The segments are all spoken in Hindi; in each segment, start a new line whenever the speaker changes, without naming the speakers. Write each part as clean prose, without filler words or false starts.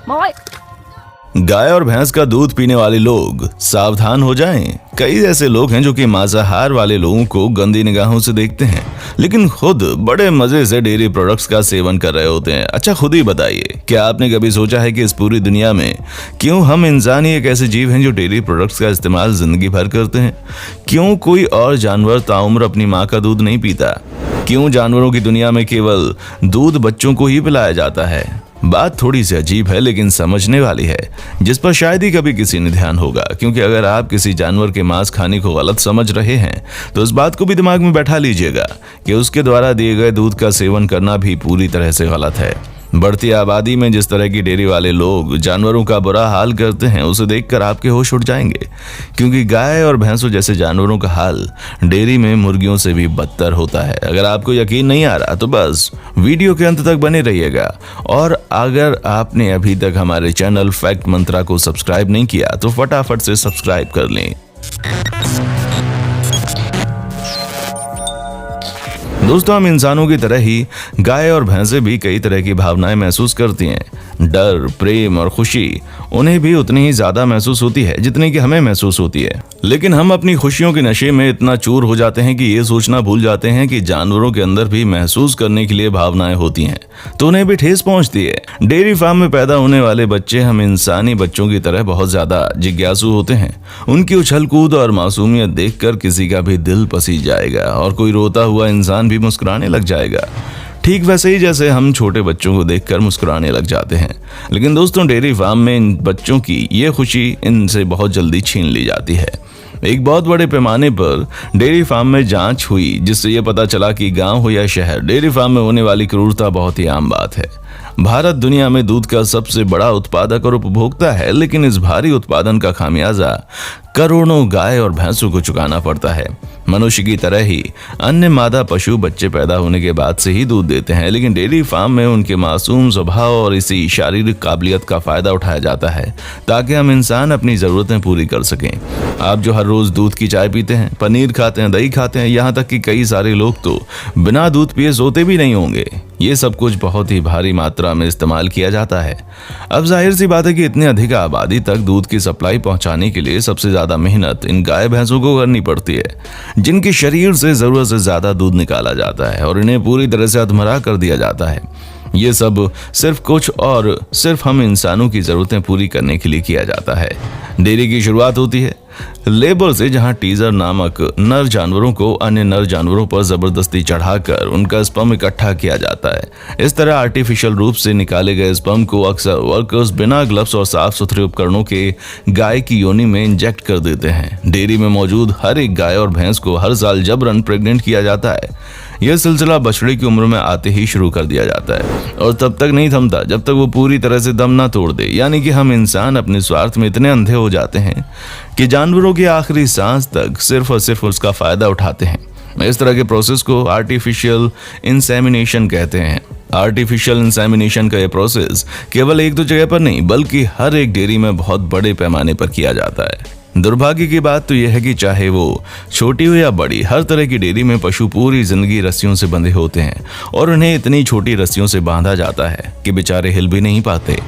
गाय और भैंस का दूध पीने वाले लोग सावधान हो जाएं। कई ऐसे लोग हैं जो कि मांसाहार वाले लोगों को गंदी निगाहों से देखते हैं, लेकिन खुद बड़े मजे से डेयरी प्रोडक्ट्स का सेवन कर रहे होते हैं। अच्छा, खुद ही बताइए, क्या आपने कभी सोचा है कि इस पूरी दुनिया में क्यों हम इंसान ही एक ऐसे जीव हैं जो डेयरी प्रोडक्ट्स का इस्तेमाल जिंदगी भर करते हैं? क्यों कोई और जानवर ताउम्र अपनी माँ का दूध नहीं पीता? क्यों जानवरों की दुनिया में केवल दूध बच्चों को ही पिलाया जाता है? बात थोड़ी सी अजीब है, लेकिन समझने वाली है, जिस पर शायद ही कभी किसी ने ध्यान होगा। क्योंकि अगर आप किसी जानवर के मांस खाने को गलत समझ रहे हैं तो इस बात को भी दिमाग में बैठा लीजिएगा कि उसके द्वारा दिए गए दूध का सेवन करना भी पूरी तरह से गलत है। बढ़ती आबादी में जिस तरह की डेयरी वाले लोग जानवरों का बुरा हाल करते हैं, उसे देखकर आपके होश उड़ जाएंगे। क्योंकि गाय और भैंसों जैसे जानवरों का हाल डेयरी में मुर्गियों से भी बदतर होता है। अगर आपको यकीन नहीं आ रहा तो बस वीडियो के अंत तक बने रहिएगा। और अगर आपने अभी तक हमारे चैनल फैक्ट मंत्रा को सब्सक्राइब नहीं किया तो फटाफट से सब्सक्राइब कर लें। दोस्तों, हम इंसानों की तरह ही गाय और भैंसें भी कई तरह की भावनाएं महसूस करती हैं। डर, प्रेम और खुशी उन्हें भी उतनी ही ज्यादा महसूस होती है जितनी कि हमें महसूस होती है। लेकिन हम अपनी खुशियों के नशे में इतना चूर हो जाते हैं कि ये सोचना भूल जाते हैं कि जानवरों के अंदर भी महसूस करने के लिए भावनाएं होती हैं, तो उन्हें भी ठेस पहुंचती है। डेयरी फार्म में पैदा होने वाले बच्चे हम इंसानी बच्चों की तरह बहुत ज्यादा जिज्ञासु होते हैं। उनकी उछल कूद और मासूमियत देखकर किसी का भी दिल पसीज जाएगा और कोई रोता हुआ इंसान भी मुस्कुराने लग जाएगा, ठीक वैसे ही जैसे हम छोटे बच्चों को देखकर मुस्कुराने लग जाते हैं। लेकिन दोस्तों, डेयरी फार्म में इन बच्चों की ये खुशी इनसे बहुत जल्दी छीन ली जाती है। एक बहुत बड़े पैमाने पर डेयरी फार्म में जांच हुई, जिससे यह पता चला कि गांव हो या शहर, डेयरी फार्म में होने वाली क्रूरता बहुत ही आम बात है। भारत दुनिया में दूध का सबसे बड़ा उत्पादक और उपभोक्ता है, लेकिन इस भारी उत्पादन का खामियाजा करोड़ों गाय और भैंसों को चुकाना पड़ता है। मनुष्य की तरह ही अन्य मादा पशु बच्चे पैदा होने के बाद से ही दूध देते हैं, लेकिन डेयरी फार्म में उनके मासूम स्वभाव और इसी शारीरिक काबिलियत का फायदा उठाया जाता है ताकि हम इंसान अपनी जरूरतें पूरी कर सकें। आप जो हर रोज दूध की चाय पीते हैं, पनीर खाते हैं, दही खाते हैं, यहाँ तक कि कई सारे लोग तो बिना दूध पिए सोते भी नहीं होंगे। ये सब कुछ बहुत ही भारी मात्रा में इस्तेमाल किया जाता है। अब जाहिर सी बात है कि इतनी अधिक आबादी तक दूध की सप्लाई पहुंचाने के लिए सबसे ज्यादा मेहनत इन गाय भैंसों को करनी पड़ती है, जिनके शरीर से जरूरत से ज्यादा दूध निकाला जाता है और इन्हें पूरी तरह से अधमरा कर दिया जाता है। ये सब सिर्फ हम इंसानों की जरूरतें पूरी करने के लिए किया जाता है। डेयरी की शुरुआत होती है लेबर से, जहां टीजर नामक नर जानवरों को अन्य नर जानवरों पर जबरदस्ती चढ़ाकर उनका स्पर्म इकट्ठा किया जाता है। इस तरह आर्टिफिशियल रूप से निकाले गए स्पर्म को अक्सर वर्कर्स बिना ग्लव्स और साफ सुथरे उपकरणों के गाय की योनि में इंजेक्ट कर देते हैं। डेयरी में मौजूद हर एक गाय और भैंस को हर साल जबरन प्रेग्नेंट किया जाता है। यह सिलसिला बछड़े की उम्र में आते ही शुरू कर दिया जाता है और तब तक नहीं थमता जब तक वो पूरी तरह से दम ना तोड़ दे। यानी कि हम इंसान अपने स्वार्थ में इतने अंधे हो जाते हैं कि जानवरों की आखिरी सांस तक सिर्फ और सिर्फ उसका फायदा उठाते हैं। इस तरह के प्रोसेस को आर्टिफिशियल इंसेमिनेशन कहते हैं। आर्टिफिशियल इंसेमिनेशन का यह प्रोसेस केवल एक दो जगह पर नहीं, बल्कि हर एक डेयरी में बहुत बड़े पैमाने पर किया जाता है। दुर्भाग्य की बात तो यह है कि चाहे वो छोटी हो या बड़ी, हर तरह की डेयरी में पशु पूरी जिंदगी रस्सियों से बंधे होते हैं और उन्हें इतनी छोटी रस्सियों से बांधा जाता है कि बेचारे हिल भी नहीं पाते।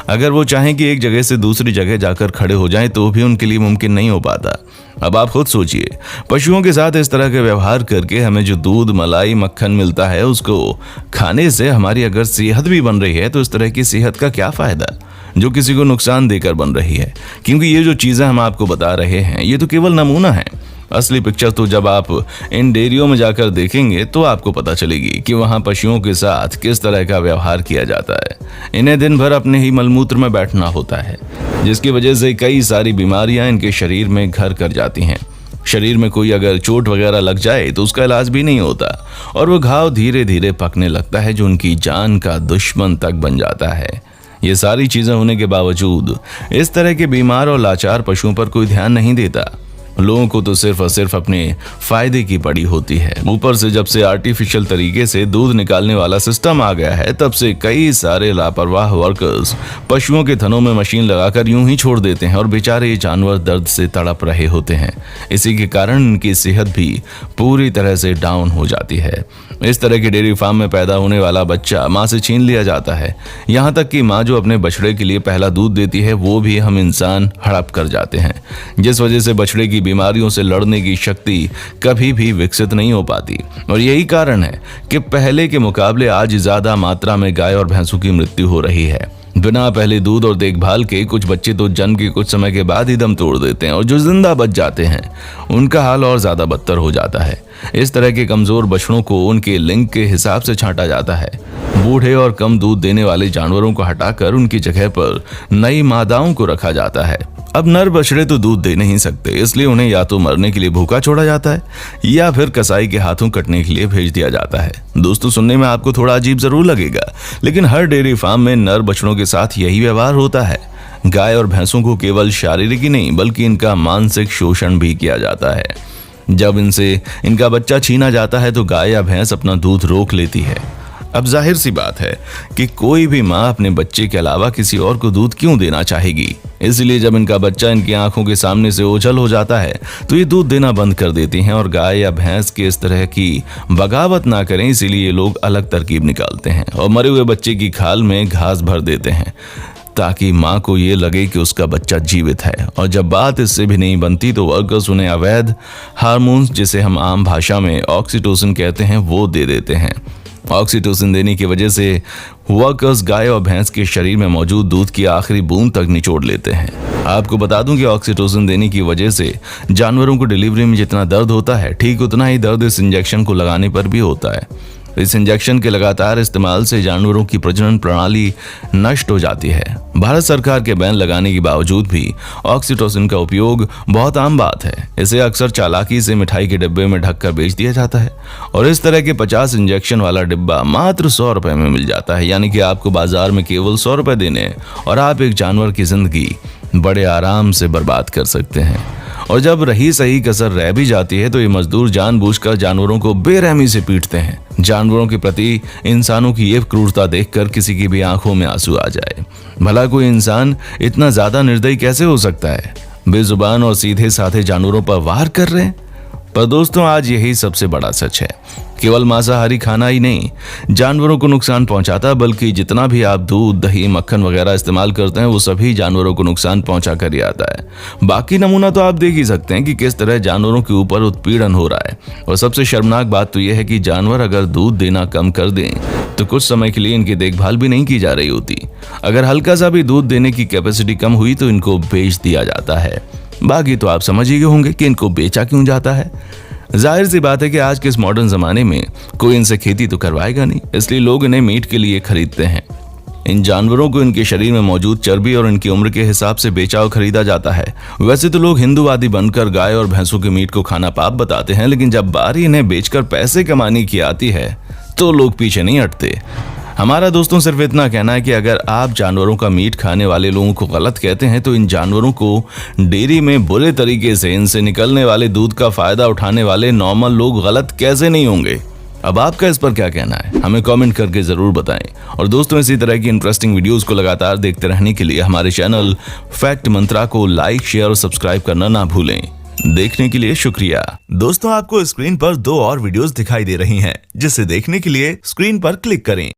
अगर वो चाहें कि एक जगह से दूसरी जगह जाकर खड़े हो जाएं तो भी उनके लिए मुमकिन नहीं हो पाता। अब आप खुद सोचिए, पशुओं के साथ इस तरह के व्यवहार करके हमें जो दूध, मलाई, मक्खन मिलता है, उसको खाने से हमारी अगर सेहत भी बन रही है तो इस तरह की सेहत का क्या फायदा जो किसी को नुकसान देकर बन रही है। क्योंकि ये जो चीजें हम आपको बता रहे हैं ये तो केवल नमूना है। असली पिक्चर तो जब आप इन डेयरियों में जाकर देखेंगे तो आपको पता चलेगी कि वहां पशुओं के साथ किस तरह का व्यवहार किया जाता है। इन्हें दिन भर अपने ही मलमूत्र में बैठना होता है, जिसकी वजह से कई सारी बीमारियां इनके शरीर में घर कर जाती हैं। शरीर में कोई अगर चोट वगैरह लग जाए तो उसका इलाज भी नहीं होता और वो घाव धीरे धीरे पकने लगता है, जो उनकी जान का दुश्मन तक बन जाता है। ये सारी चीजें होने के बावजूद इस तरह के बीमार और लाचार पशुओं पर कोई ध्यान नहीं देता। लोगों को तो सिर्फ और सिर्फ अपने फायदे की पड़ी होती है। ऊपर से जब से आर्टिफिशियल तरीके से दूध निकालने वाला सिस्टम आ गया है, तब से कई सारे लापरवाह वर्कर्स पशुओं के थनों में मशीन लगाकर यूं ही छोड़ देते हैं और बेचारे ये जानवर दर्द से तड़प रहे होते हैं। इसी के कारण इनकी सेहत भी पूरी तरह से डाउन हो जाती है। इस तरह के डेयरी फार्म में पैदा होने वाला बच्चा माँ से छीन लिया जाता है। यहाँ तक कि माँ जो अपने बछड़े के लिए पहला दूध देती है, वो भी हम इंसान हड़प कर जाते हैं, जिस वजह से बछड़े की बीमारियों से लड़ने की शक्ति कभी भी विकसित नहीं हो पाती। और यही कारण है कि पहले के मुकाबले आज ज्यादा मात्रा में गाय और भैंसों की मृत्यु हो रही है। बिना पहले दूध और देखभाल के कुछ बच्चे तो जन्म के कुछ समय के बाद ही दम तोड़ देते हैं, और जो जिंदा बच जाते हैं उनका हाल और ज्यादा बदतर हो जाता है। इस तरह के कमजोर बछड़ों को उनके लिंग के हिसाब से छांटा जाता है। बूढ़े और कम दूध देने वाले जानवरों को हटाकर उनकी जगह पर नई मादाओं को रखा जाता है। अब नर बछड़े तो दूध दे नहीं सकते, इसलिए उन्हें या तो मरने के लिए भूखा छोड़ा जाता है या फिर कसाई के हाथों कटने के लिए भेज दिया जाता है। दोस्तों, सुनने में आपको थोड़ा अजीब जरूर लगेगा, लेकिन हर डेयरी फार्म में नर बछड़ों के साथ यही व्यवहार होता है। गाय और भैंसों को केवल शारीरिक ही नहीं बल्कि इनका मानसिक शोषण भी किया जाता है। जब इनसे इनका बच्चा छीना जाता है तो गाय या भैंस अपना दूध रोक लेती है। अब जाहिर सी बात है कि कोई भी माँ अपने बच्चे के अलावा किसी और को दूध क्यों देना चाहेगी। इसलिए जब इनका बच्चा इनकी आंखों के सामने से ओझल हो जाता है तो ये दूध देना बंद कर देती हैं, और गाय या भैंस के इस तरह की बगावत ना करें, इसीलिए ये लोग अलग तरकीब निकालते हैं और मरे हुए बच्चे की खाल में घास भर देते हैं ताकि माँ को ये लगे कि उसका बच्चा जीवित है। और जब बात इससे भी नहीं बनती तो वर्कर्स उन्हें अवैध हार्मोन्स, जिसे हम आम भाषा में ऑक्सीटोसिन कहते हैं, वो दे देते हैं। ऑक्सीटोसिन देने की वजह से वर्कर्स गाय और भैंस के शरीर में मौजूद दूध की आखिरी बूंद तक निचोड़ लेते हैं। आपको बता दूं कि ऑक्सीटोसिन देने की वजह से जानवरों को डिलीवरी में जितना दर्द होता है, ठीक उतना ही दर्द इस इंजेक्शन को लगाने पर भी होता है। इस इंजेक्शन के लगातार इस्तेमाल से जानवरों की प्रजनन प्रणाली नष्ट हो जाती है। भारत सरकार के बैन लगाने के बावजूद भी ऑक्सीटोसिन का उपयोग बहुत आम बात है। इसे अक्सर चालाकी से मिठाई के डिब्बे में ढककर बेच दिया जाता है, और इस तरह के 50 इंजेक्शन वाला डिब्बा मात्र 100 रुपए में मिल जाता है। यानी कि आपको बाजार में केवल 100 रुपए देने और आप एक जानवर की जिंदगी बड़े आराम से बर्बाद कर सकते हैं। और जब रही सही कसर रह भी जाती है तो ये मजदूर जानबूझकर जानवरों को बेरहमी से पीटते हैं। जानवरों के प्रति इंसानों की ये क्रूरता देखकर किसी की भी आंखों में आंसू आ जाए। भला कोई इंसान इतना ज्यादा निर्दयी कैसे हो सकता है? बेजुबान और सीधे साधे जानवरों पर वार कर रहे हैं। पर दोस्तों, आज यही सबसे बड़ा सच है। केवल मांसाहारी खाना ही नहीं जानवरों को नुकसान पहुंचाता, बल्कि जितना भी आप दूध, दही, मक्खन वगैरह इस्तेमाल करते हैं वो सभी जानवरों को नुकसान पहुंचा कर ही आता है। बाकी नमूना तो आप देख ही सकते हैं कि किस तरह जानवरों के ऊपर उत्पीड़न हो रहा है। और सबसे शर्मनाक बात तो यह है कि जानवर अगर दूध देना कम कर दें तो कुछ समय के लिए इनकी देखभाल भी नहीं की जा रही होती। अगर हल्का सा भी दूध देने की कैपेसिटी कम हुई तो इनको बेच दिया जाता है। बाकी तो आप समझ ही गए होंगे कि इनको बेचा क्यों जाता है। जाहिर सी बात है कि आज के इस मॉडर्न जमाने में कोई इनसे खेती तो करवाएगा नहीं, इसलिए लोग इन्हें मीट के लिए खरीदते हैं। इन जानवरों को इनके शरीर में मौजूद चर्बी और इनकी उम्र के हिसाब से बेचा और खरीदा जाता है। वैसे तो लोग हिंदूवादी बनकर गाय और भैंसों के मीट को खाना पाप बताते हैं, लेकिन जब बारी इन्हें बेचकर पैसे कमाने की आती है तो लोग पीछे नहीं हटते। हमारा दोस्तों सिर्फ इतना कहना है कि अगर आप जानवरों का मीट खाने वाले लोगों को गलत कहते हैं तो इन जानवरों को डेयरी में बुरे तरीके से इनसे निकलने वाले दूध का फायदा उठाने वाले नॉर्मल लोग गलत कैसे नहीं होंगे? अब आपका इस पर क्या कहना है? हमें कमेंट करके जरूर बताएं। और दोस्तों, इसी तरह की इंटरेस्टिंग वीडियोस को लगातार देखते रहने के लिए हमारे चैनल फैक्ट मंत्रा को लाइक, शेयर और सब्सक्राइब करना ना भूलें। देखने के लिए शुक्रिया।
दोस्तों, आपको स्क्रीन पर 2 और वीडियोस दिखाई दे रही हैं, जिसे देखने के लिए स्क्रीन पर क्लिक करें।